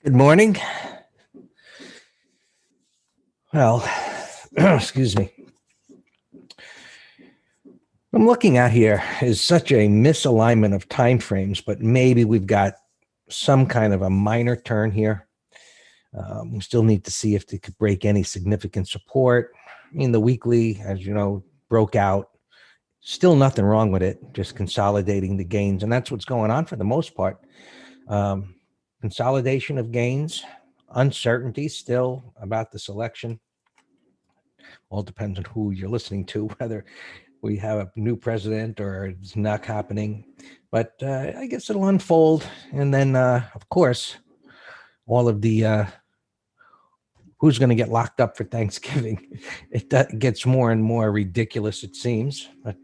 Good morning. Well, excuse me. I'm looking at here is such a misalignment of time frames, but maybe we've got some kind of a minor turn here. We still need to see if they could break any significant support. I mean, the weekly, as you know, broke out. Still nothing wrong with it, just consolidating the gains. And that's what's going on for the most part. Consolidation of gains, uncertainty still about this election. All depends on who you're listening to, whether we have a new president or it's not happening. But I guess it'll unfold. And then, of course, all of the who's going to get locked up for Thanksgiving. It gets more and more ridiculous, it seems. But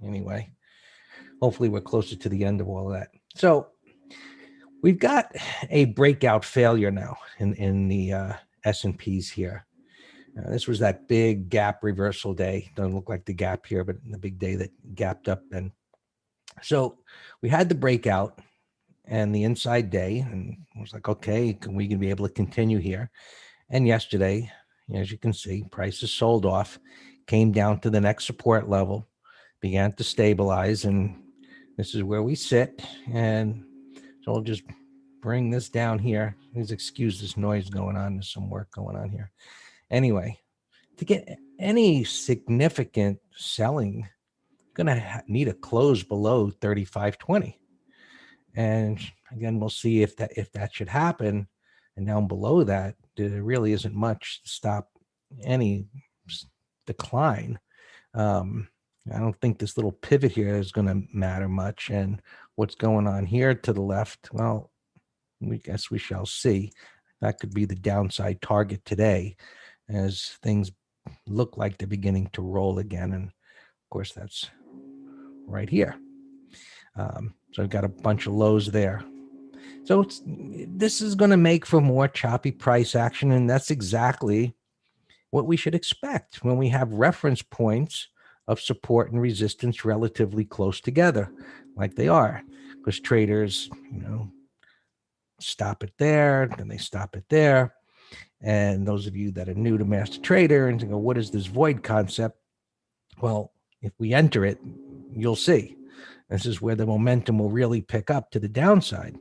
anyway, hopefully we're closer to the end of all of that. So we've got a breakout failure now in the S&Ps here. This was that big gap reversal day. Doesn't look like the gap here, but the big day that gapped up. And so we had the breakout and the inside day, and I was like, okay, can we be able to continue here? And yesterday, as you can see, prices sold off, came down to the next support level, began to stabilize, and this is where we sit. And so I'll just bring this down here. Please excuse this noise going on. There's some work going on here. Anyway, to get any significant selling, going to need a close below 35.20. And again, we'll see if that should happen. And down below that, there really isn't much to stop any decline. I don't think this little pivot here is going to matter much. And what's going on here to the left, well, we guess we shall see. That could be the downside target today, as things look like they're beginning to roll again. And of course, that's right here. So I've got a bunch of lows there. So this is going to make for more choppy price action. And that's exactly what we should expect when we have reference points of support and resistance relatively close together, like they are, because traders, stop it there, then they stop it there. And those of you that are new to Master Trader and go, what is this void concept? Well, if we enter it, you'll see. This is where the momentum will really pick up to the downside.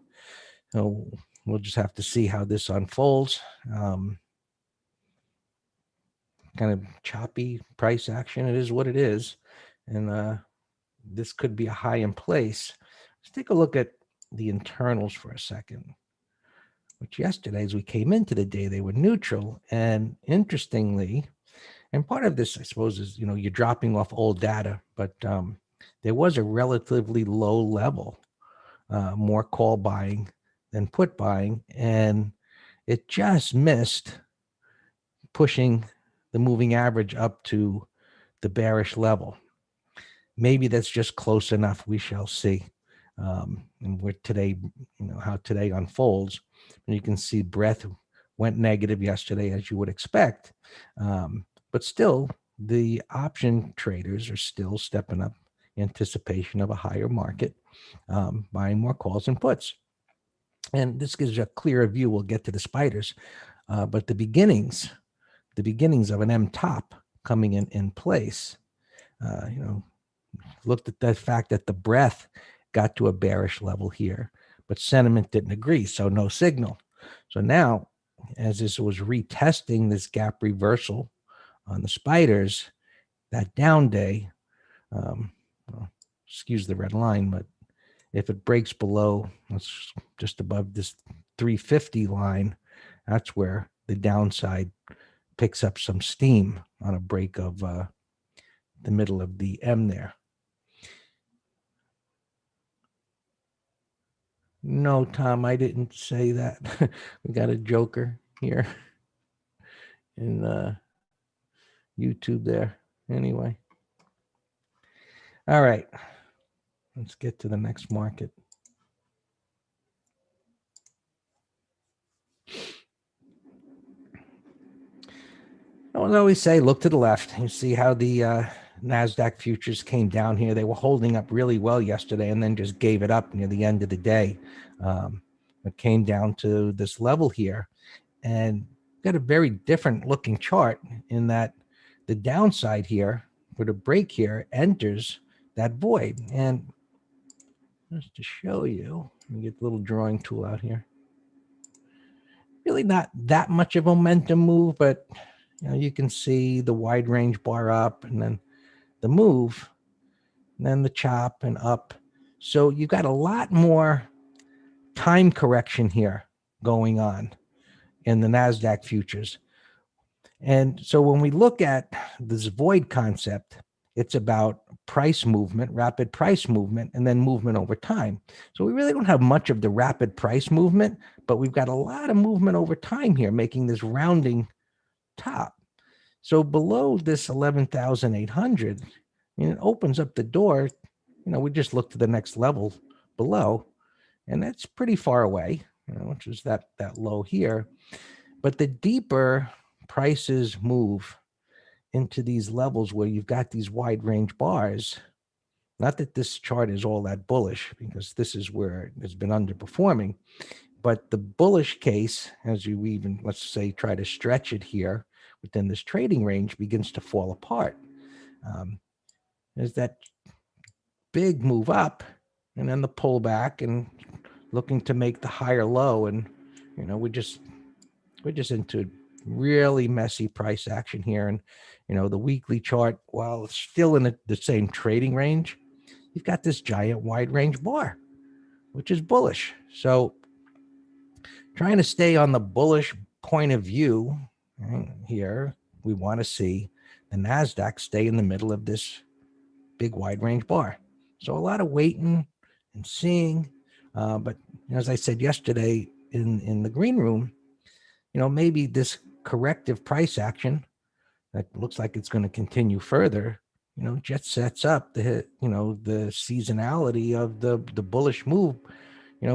So we'll just have to see how this unfolds. Kind of choppy price action. It is what it is. And this could be a high in place. Let's take a look at the internals for a second. Which yesterday, as we came into the day, they were neutral. And interestingly, and part of this, I suppose, is, you're dropping off old data, but there was a relatively low level, more call buying than put buying, and it just missed pushing the moving average up to the bearish level. Maybe that's just close enough. We shall see. And we're today, how today unfolds. And you can see breadth went negative yesterday, as you would expect. But still, the option traders are still stepping up in anticipation of a higher market, buying more calls and puts. And this gives you a clearer view. We'll get to the spiders. But the beginnings of an M top coming in place, looked at the fact that the breadth got to a bearish level here, but sentiment didn't agree, so no signal. So now, as this was retesting this gap reversal on the spiders, that down day, excuse the red line, but if it breaks below, that's just above this 350 line, that's where the downside picks up some steam on a break of the middle of the M there. No, Tom, I didn't say that. We got a joker here in YouTube there. Anyway. All right. Let's get to the next market. I always say, look to the left. You see how the Nasdaq futures came down here. They were holding up really well yesterday and then just gave it up near the end of the day. It came down to this level here, and got a very different looking chart in that the downside here for the break here enters that void. And just to show you, let me get the little drawing tool out here. Really not that much of a momentum move, but you can see the wide range bar up and then the move, and then the chop and up. So you've got a lot more time correction here going on in the Nasdaq futures. And so when we look at this void concept, it's about price movement, rapid price movement, and then movement over time. So we really don't have much of the rapid price movement, but we've got a lot of movement over time here, making this rounding top. So below this 11,800, it opens up the door. We just look to the next level below, and that's pretty far away, which is that low here. But the deeper prices move into these levels where you've got these wide range bars, not that this chart is all that bullish, because this is where it's been underperforming, but the bullish case, as you even, let's say, try to stretch it here within this trading range, begins to fall apart. There's that big move up and then the pullback and looking to make the higher low, and we're just into really messy price action here. And the weekly chart, while it's still in the same trading range, you've got this giant wide range bar, which is bullish. So trying to stay on the bullish point of view, right, here, we want to see the Nasdaq stay in the middle of this big wide range bar. So a lot of waiting and seeing, but as I said yesterday in the green room, maybe this corrective price action that looks like it's going to continue further, just sets up the seasonality of the bullish move,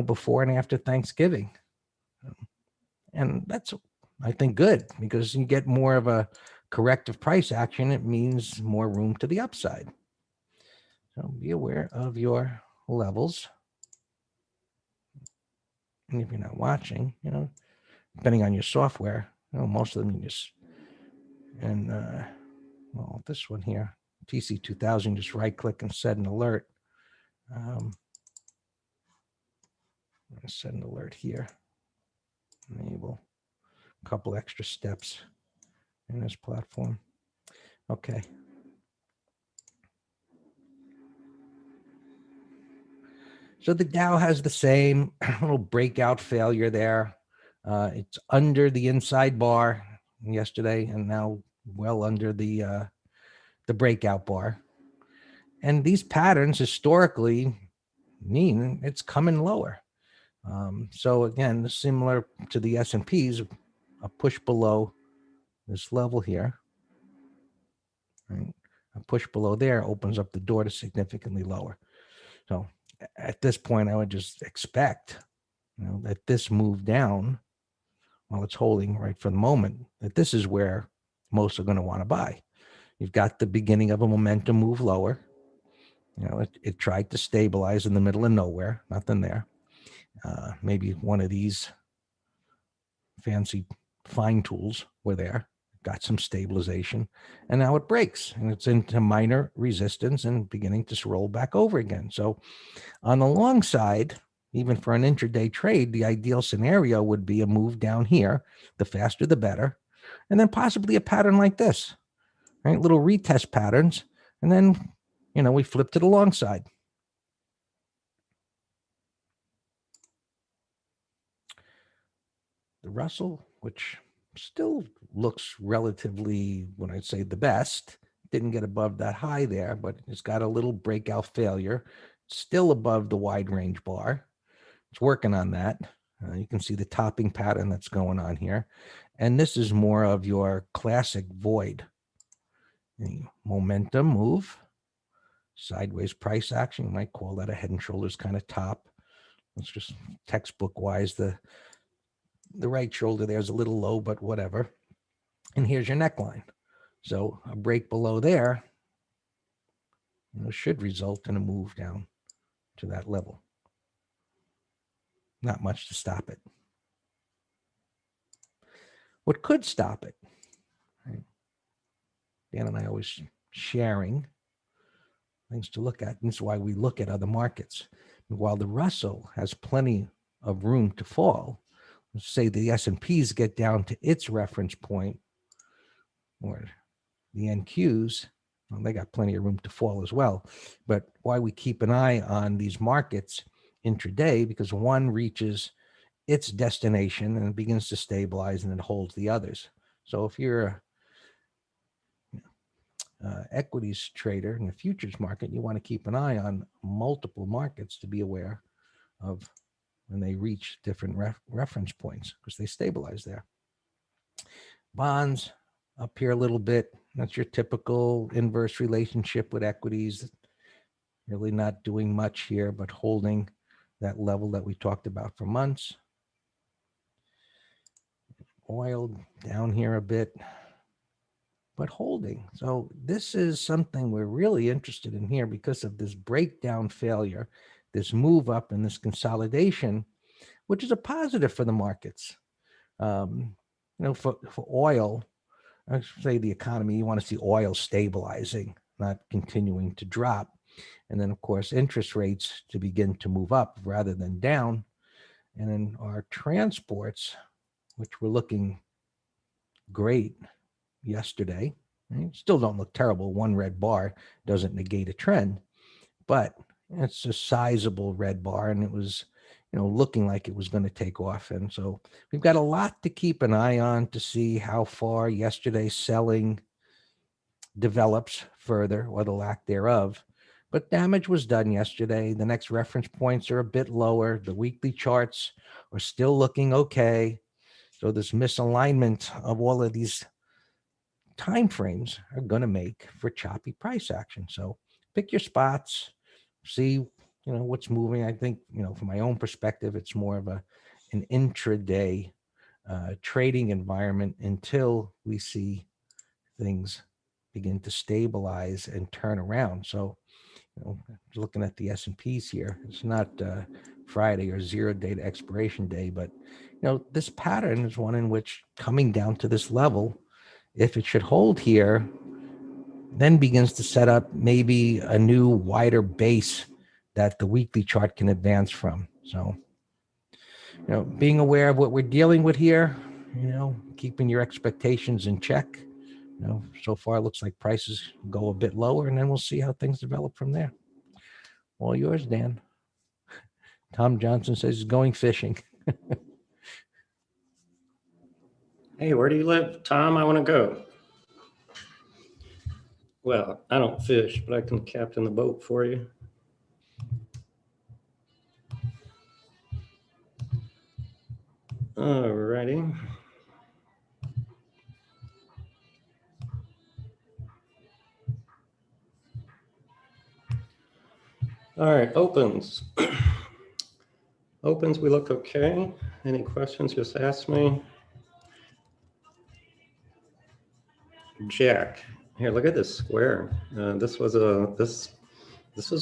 before and after Thanksgiving. And that's, I think, good, because you get more of a corrective price action. It means more room to the upside. So be aware of your levels. And if you're not watching, depending on your software, most of them you just, and this one here, TC2000, just right click and set an alert. Set an alert here. Enable a couple extra steps in this platform. Okay. So the Dow has the same little breakout failure there. It's under the inside bar yesterday, and now well under the breakout bar. And these patterns historically mean it's coming lower. So again, similar to the S&Ps, a push below this level here, right? A push below there opens up the door to significantly lower. So at this point, I would just expect, that this move down, while it's holding right for the moment, that this is where most are going to want to buy. You've got the beginning of a momentum move lower. It tried to stabilize in the middle of nowhere, nothing there. Maybe one of these fancy fine tools were there, got some stabilization, and now it breaks, and it's into minor resistance and beginning to roll back over again. So on the long side, even for an intraday trade, the ideal scenario would be a move down here. The faster, the better. And then possibly a pattern like this, right? Little retest patterns. And then, we flip to the long side. The Russell, which still looks relatively, when I say the best, didn't get above that high there, but it's got a little breakout failure. Still above the wide range bar. It's working on that. You can see the topping pattern that's going on here. And this is more of your classic void. Momentum move, sideways price action. You might call that a head and shoulders kind of top. It's just textbook wise. The right shoulder there is a little low, but whatever. And here's your neckline. So a break below there should result in a move down to that level. not much to stop it. What could stop it? Right? Dan and I always sharing things to look at. And this is why we look at other markets. While the Russell has plenty of room to fall, let's say the S&Ps get down to its reference point, or the NQs, well, they got plenty of room to fall as well. But why we keep an eye on these markets intraday, because one reaches its destination and it begins to stabilize and it holds the others. So if you're a equities trader in the futures market, you want to keep an eye on multiple markets to be aware of when they reach different reference points, because they stabilize there. Bonds up here a little bit. That's your typical inverse relationship with equities. Really not doing much here, but holding that level that we talked about for months. Oil down here a bit, but holding. So this is something we're really interested in here because of this breakdown failure, this move up and this consolidation, which is a positive for the markets. For oil, I say the economy, you want to see oil stabilizing, not continuing to drop. And then, of course, interest rates to begin to move up rather than down. And then our transports, which were looking great yesterday, right? Still don't look terrible. One red bar doesn't negate a trend, but it's a sizable red bar, and it was, looking like it was going to take off. And so we've got a lot to keep an eye on to see how far yesterday's selling develops further, or the lack thereof. But damage was done yesterday. The next reference points are a bit lower. The weekly charts are still looking okay. So this misalignment of all of these time frames are going to make for choppy price action. So pick your spots, see what's moving. I think from my own perspective, it's more of an intraday trading environment until we see things begin to stabilize and turn around. So looking at the S&Ps here, it's not Friday or 0 day to expiration day, but this pattern is one in which coming down to this level, if it should hold here, then begins to set up maybe a new wider base that the weekly chart can advance from. So, being aware of what we're dealing with here, keeping your expectations in check. So far it looks like prices go a bit lower, and then we'll see how things develop from there. All yours, Dan. Tom Johnson says he's going fishing. Hey, where do you live, Tom? I want to go. Well, I don't fish, but I can captain the boat for you. All righty. All right, opens. Opens, we look okay. Any questions, just ask me. Jack. Here, look at this square. This was a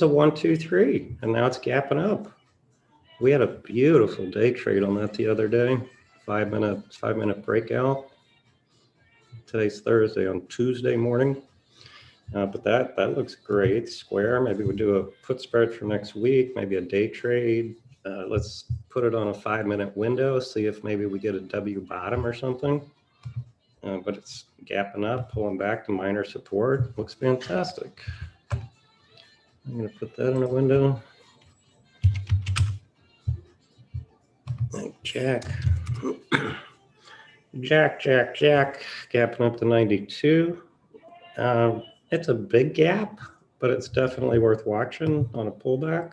1, 2, 3, and now it's gapping up. We had a beautiful day trade on that the other day. 5-minute breakout. Today's Thursday. On Tuesday morning. But that looks great. Square. Maybe we'll do a put spread for next week. Maybe a day trade. Let's put it on a 5-minute window. See if maybe we get a W bottom or something. But it's gapping up, pulling back to minor support. Looks fantastic. I'm going to put that in a window. Jack. Jack. Gapping up to 92. It's a big gap, but it's definitely worth watching on a pullback.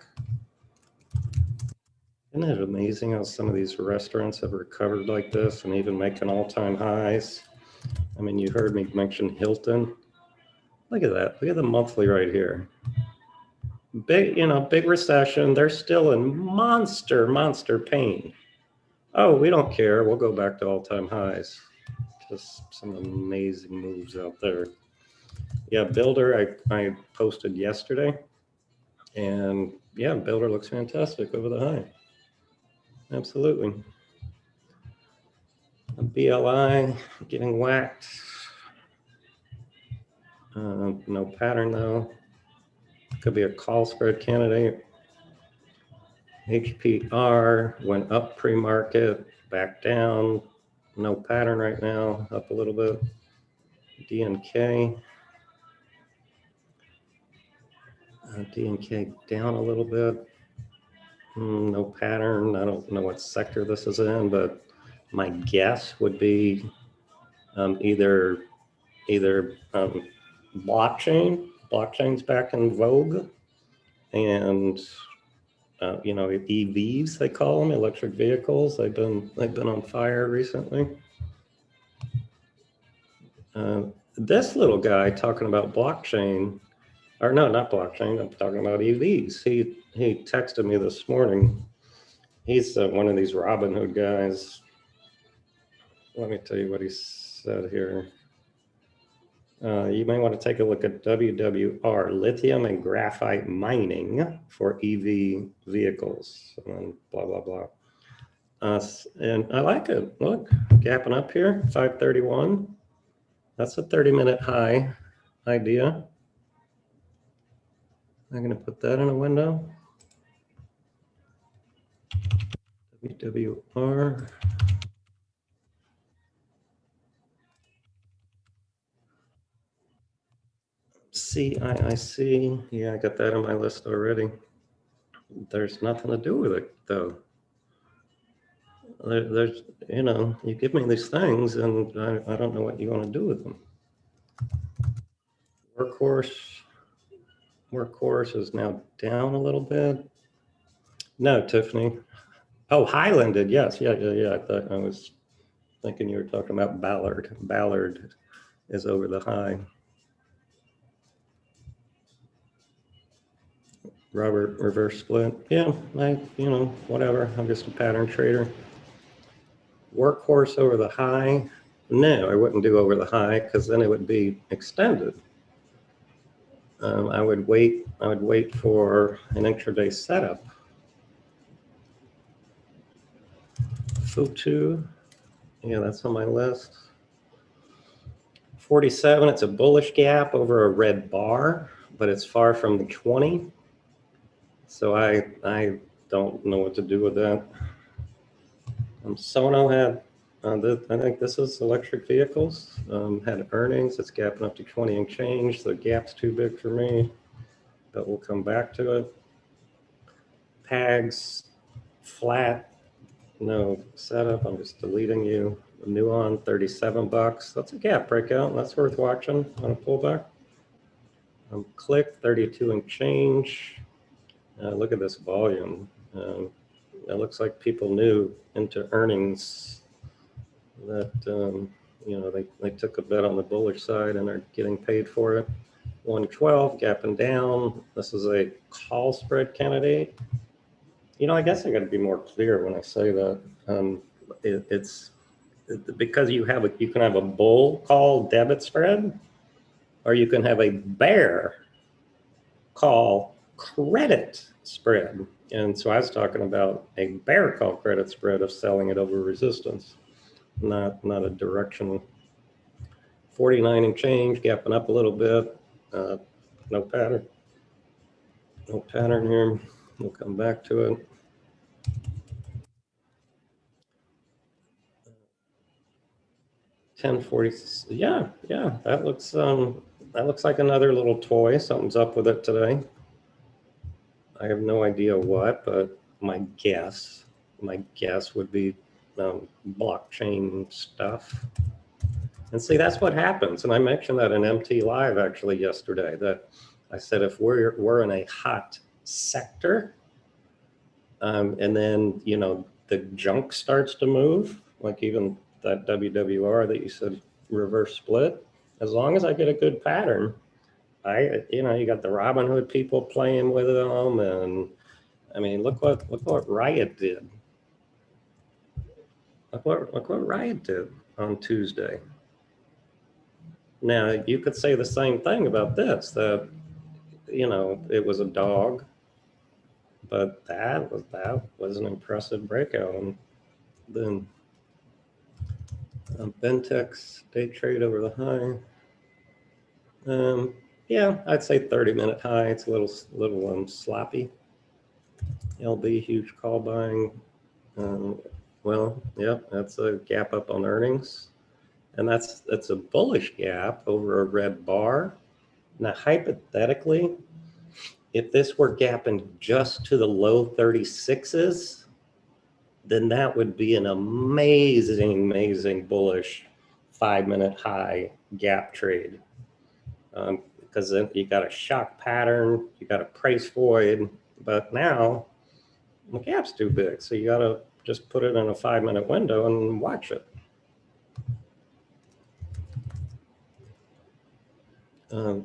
Isn't it amazing how some of these restaurants have recovered like this and even making all-time highs? I mean, you heard me mention Hilton. Look at that. Look at the monthly right here. Big recession. They're still in monster pain. Oh, we don't care. We'll go back to all-time highs. Just some amazing moves out there. Yeah, Builder, I posted yesterday. And yeah, Builder looks fantastic over the high. Absolutely. A BLI getting whacked. No pattern though. Could be a call spread candidate. HPR went up pre-market, back down. No pattern right now, up a little bit. DNK. DNK down a little bit. No pattern. I don't know what sector this is in, but my guess would be either blockchain. Blockchain's back in vogue, and you know, EVs they call them, electric vehicles. They've been on fire recently. This little guy talking about blockchain, or no, not blockchain. I'm talking about EVs. He texted me this morning. He's one of these Robinhood guys. Let me tell you what he said here. You may want to take a look at WWR, lithium and graphite mining for EV vehicles, and blah, blah, blah. And I like it. Look, gapping up here, 531. That's a 30-minute high idea. I'm going to put that in a window. WWR. CIIC. Yeah, I got that on my list already. There's nothing to do with it, though. There's, you know, you give me these things and I don't know what you want to do with them. Workhorse is now down a little bit. No, Tiffany. Oh, Highlanded, yes, yeah. I was thinking you were talking about Ballard. Ballard is over the high. Robert, reverse split. Yeah, you know, whatever. I'm just a pattern trader. Workhorse over the high. No, I wouldn't do over the high because then it would be extended. I would wait for an intraday setup. Futu, yeah, that's on my list. 47, it's a bullish gap over a red bar, but it's far from the 20. So I don't know what to do with that. Sono had, I think this is electric vehicles, had earnings. It's gapping up to 20 and change. The gap's too big for me, but we'll come back to it. PAGS, flat, no setup. I'm just deleting you. Nuon, 37 bucks. That's a gap breakout. That's worth watching on a pullback. Click, 32 and change. Look at this volume. It looks like people knew into earnings that you know, they took a bet on the bullish side and are getting paid for it. 112 gapping down. This is a call spread candidate. You know, I guess I got to be more clear when I say that. It's because you can have a bull call debit spread, or you can have a bear call credit spread. And so I was talking about a bear call credit spread of selling it over resistance, not a directional. 49 and change, gapping up a little bit. No pattern. No pattern here. We'll come back to it. $10.40. Yeah. That looks like another little toy. Something's up with it today. I have no idea what, but my guess would be blockchain stuff. And see, that's what happens. And I mentioned that in MT Live actually yesterday, that I said if we're in a hot sector, and then, you know, the junk starts to move, like even that WWR that you said reverse split, as long as I get a good pattern, you know, you got the Robinhood people playing with them, and I mean, look what Riot did. Look what Riot did on Tuesday. Now you could say the same thing about this, that, you know, it was a dog, but that was an impressive breakout. And then Bentex day trade over the high. Yeah, I'd say 30-minute high. It's a little sloppy. LB huge call buying. Well, yeah, that's a gap up on earnings, and that's a bullish gap over a red bar. Now, hypothetically, if this were gapping just to the low 36s, then that would be an amazing bullish 5-minute high gap trade. Because then you got a shock pattern, you got a price void, but now the gap's too big. So you got to just put it in a 5-minute window and watch it.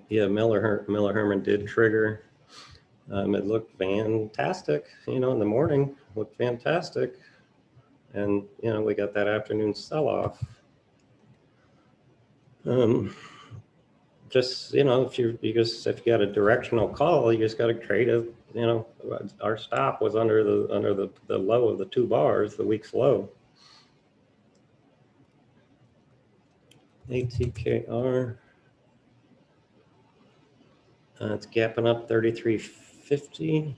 Yeah, Miller Herman did trigger. It looked fantastic, in the morning, looked fantastic. And, we got that afternoon sell-off. Just, if you got a directional call, you just got to trade it. Our stop was under the low of the 2 bars, the week's low. ATKR. It's gapping up 33.50.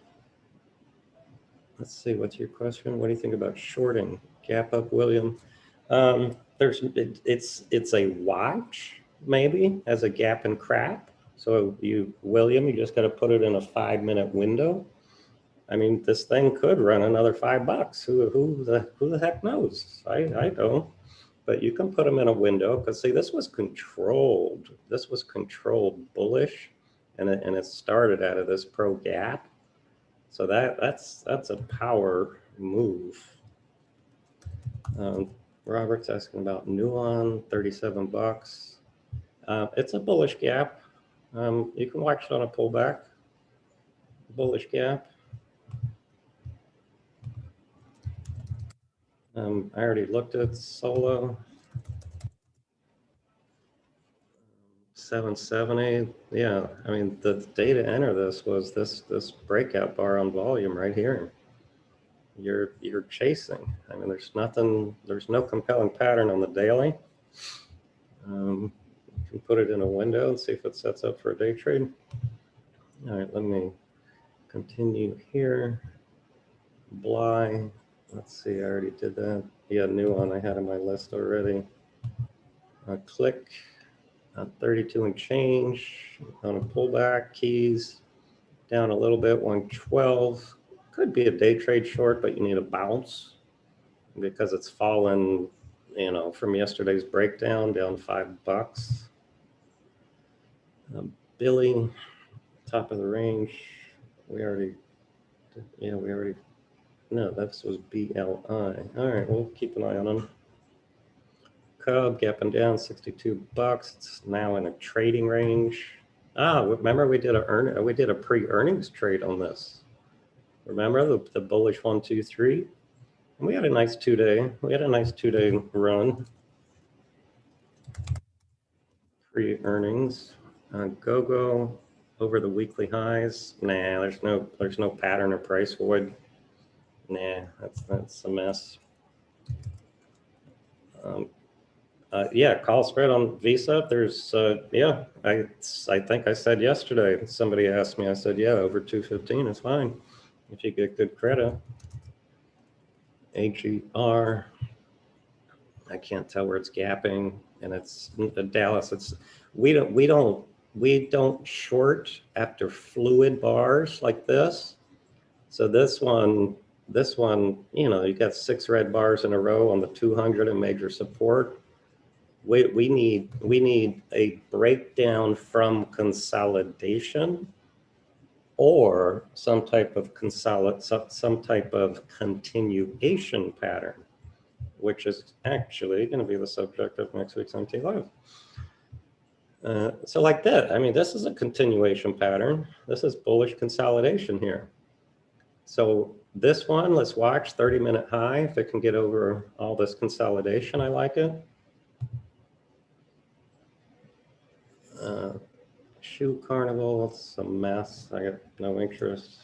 Let's see, what's your question? What do you think about shorting? Gap up, William. It's a watch, maybe, as a gap and crap. So William, you just got to put it in a 5-minute window. I mean, this thing could run another $5. Who the heck knows? I don't. But you can put them in a window because, see, this was controlled. This was controlled bullish, and it started out of this pro gap. So that's a power move. Robert's asking about Nuon, $37. It's a bullish gap. You can watch it on a pullback. Bullish gap. I already looked at Solo. 770. Yeah, I mean, the day to enter this was this breakout bar on volume right here. You're chasing. I mean, there's no compelling pattern on the daily. You can put it in a window and see if it sets up for a day trade. All right, let me continue here. Bly, let's see, I already did that. Yeah, new one I had on my list already. Click, 32 and change on a pullback. Keys down a little bit, 112. Could be a day trade short, but you need a bounce because it's fallen, from yesterday's breakdown down $5. Billy, top of the range. No, this was BLI. All right, we'll keep an eye on them. Cub gapping down $62. It's now in a trading range. Remember we did a pre-earnings trade on this. Remember the bullish 1, 2, 3? And we had a nice 2-day. We had a nice 2-day run. Pre-earnings. Go over the weekly highs. Nah, there's no pattern or price void. Nah, that's a mess. Yeah, call spread on Visa. There's yeah, I think I said yesterday. Somebody asked me. I said, yeah, over 215 is fine if you get good credit. AGR. I can't tell where it's gapping, and it's Dallas. We don't short after fluid bars like this. So this one, you got 6 red bars in a row on the 200 and major support. We need a breakdown from consolidation or some type of continuation pattern, which is actually going to be the subject of next week's MT Live. So like that, I mean, this is a continuation pattern. This is bullish consolidation here. So this one, let's watch 30-minute high. If it can get over all this consolidation, I like it. Shoe Carnival, it's a mess. I got no interest.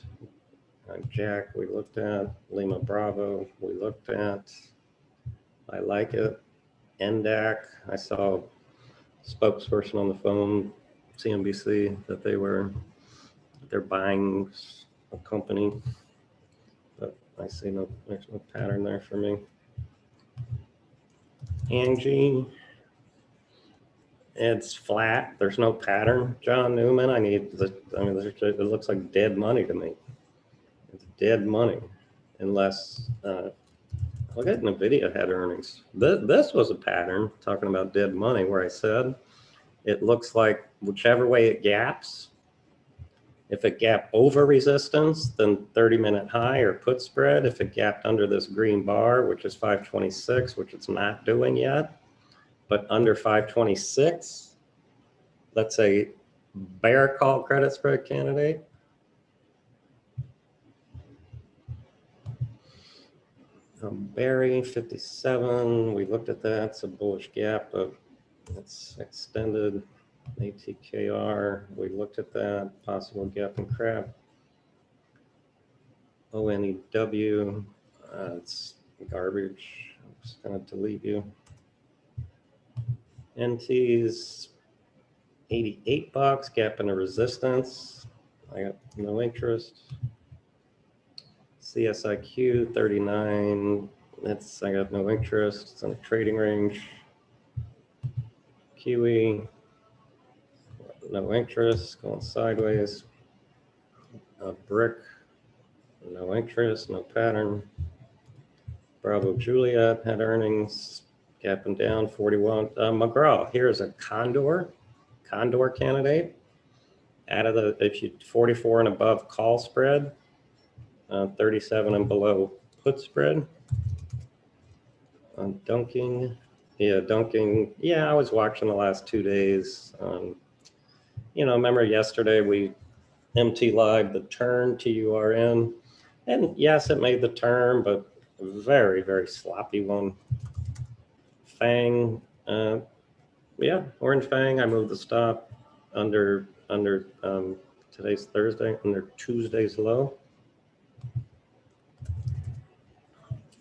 Jack, we looked at. Lima Bravo, we looked at. I like it. NDAC, I saw a spokesperson on the phone, CNBC, that they're buying a company, but I see there's no pattern there for me. Angie, it's flat. There's no pattern. John Newman, it looks like dead money to me. It's dead money, unless look at NVIDIA had earnings. This was a pattern talking about dead money, where I said it looks like whichever way it gaps. If it gapped over resistance, then 30-minute high or put spread. If it gapped under this green bar, which is 526, which it's not doing yet, but under 526, let's say bear call credit spread candidate. Barry 57, we looked at that. It's a bullish gap, but it's extended. ATKR, we looked at that. Possible gap and crap. ONEW, it's garbage. I'm just gonna delete you. NT's 88 bucks, gap into resistance. I got no interest. CSIQ 39, I got no interest. It's on a trading range. Kiwi, no interest, going sideways. Brick, no interest, no pattern. Bravo Juliet had earnings, gapping down 41. McGraw, here's a condor candidate. Out of the, if you 44 and above call spread, 37 and below put spread. Dunking, yeah, I was watching the last 2 days. Remember yesterday we MT Live the turn, TURN, and yes, it made the turn, but very, very sloppy one. FANG, yeah, we're in FANG. I moved the stop under today's Thursday, under Tuesday's low.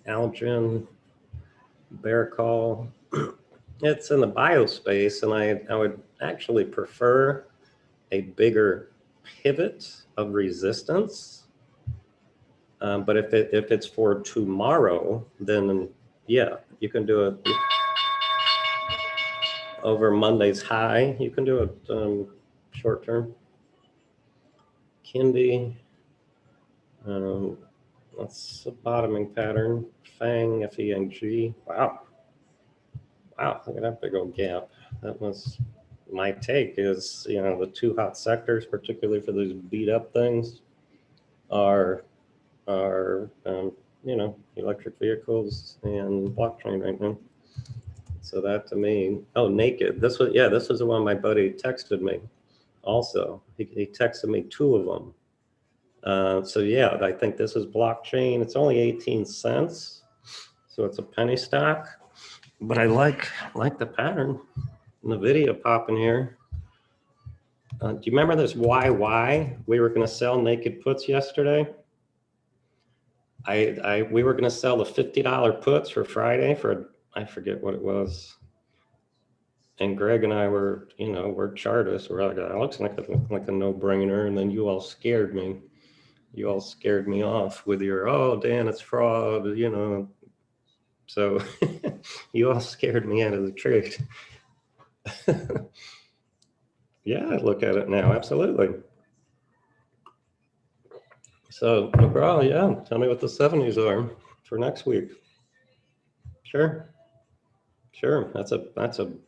Algin, bear call. It's in the biospace, and I would actually prefer a bigger pivot of resistance. But if it's for tomorrow, then yeah, you can do it over Monday's high. You can do it short term. Kindi, that's a bottoming pattern. FANG, FENG. Wow, look at that big old gap. That was my take. Is the two hot sectors, particularly for these beat up things, are electric vehicles and blockchain right now. So that to me, naked. This was the one my buddy texted me. Also, he texted me 2 of them. So yeah, I think this is blockchain. It's only 18 cents, so it's a penny stock. But I like the pattern. NVIDIA popping here. Do you remember this YY? We were going to sell naked puts yesterday. We were going to sell the $50 puts for Friday for, I forget what it was. And Greg and I were, we're chartists. We're like, it looks like a no-brainer. And then you all scared me. You all scared me off with your, oh, Dan, it's fraud, So you all scared me out of the trade. Yeah, I look at it now, absolutely. So McGraw, yeah, tell me what the 70s are for next week. Sure. That's a big